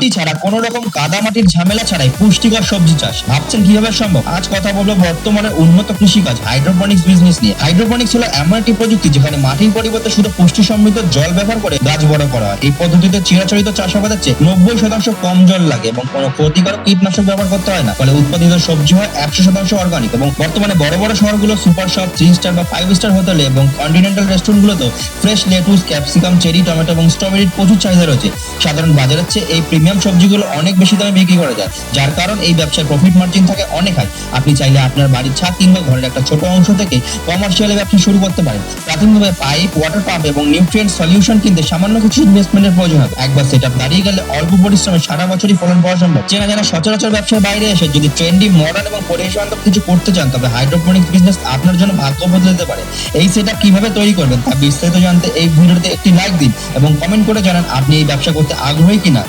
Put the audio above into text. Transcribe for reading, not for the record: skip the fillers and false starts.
মাটি ছাড়া কোনো রকম কাদা মাটির ঝামেলা ছাড়াই পুষ্টিকর সবজি চাষ। ভাবছেন কিভাবে সম্ভব? আজ কথা বলবো বর্তমানে উন্নত কৃষিকাজ হাইড্রোপনিক্স বিজনেস নিয়ে। হাইড্রোপনিক্স হলো এমন একটি প্রযুক্তি যেখানে মাটির পরিবর্তে শুধু পুষ্টি সমৃদ্ধ জল ব্যবহার করে গাছ বড় করা হয়। এই পদ্ধতিতে চিরাচরিত চাষাবাদের চেয়ে 90% কম জল লাগে এবং কোনো ক্ষতিকারক কীটনাশক ব্যবহার করতে হয় না। ফলে উৎপাদিত সবজি হয় 100% অর্গানিক। এবং বর্তমানে বড় বড় শহরগুলো সুপার শপ, 3 স্টার বা 5 স্টার হোটেলে এবং কন্টিনেন্টাল রেস্টুরেন্টগুলোতে fresh lettuce, capsicum, cherry, tomato এবং স্ট্রবেরির প্রচুর চাহিদা রয়েছে। সাধারণ বাজারের চেয়ে এই প্রিমিয়াম সবজিগুলো অনেক বেশি দামে বিক্রি করা যায়, যার কারণ এই ব্যবসায় প্রফিট মার্জিন থাকে অনেক হাই। আপনি চাইলে আপনার বাড়ির ছাদ কিংবা ঘরের একটা ছোট অংশ থেকে কমার্শিয়াল ব্যবসা শুরু করতে পারেন। প্রাথমিকভাবে পাইপ, ওয়াটার পাম্প এবং নিউট্রিয়েন্ট সলিউশন কিনতে সামান্য কিছু ইনভেস্টমেন্টের প্রয়োজন হবে। একবার সেটআপ দাঁড়িয়ে গেলে অল্প পরিশ্রমে সারা বছরই ফলন পাওয়া সম্ভব। চেনা জানা সচরাচর ব্যবসার বাইরে এসে যদি ট্রেন্ডি, মডার্ন এবং পরিবেশ বান্ধব কিছু করতে চান, তবে হাইড্রোপনিক্স বিজনেস আপনার জন্য ভাগ্য বদলে দিতে পারে। এই সেটআপ কিভাবে তৈরি করবেন তা বিস্তারিত জানতে এই ভিডিওতে একটি লাইক দিন এবং কমেন্ট করে জানান আপনি এই ব্যবসা করতে আগ্রহী কিনা।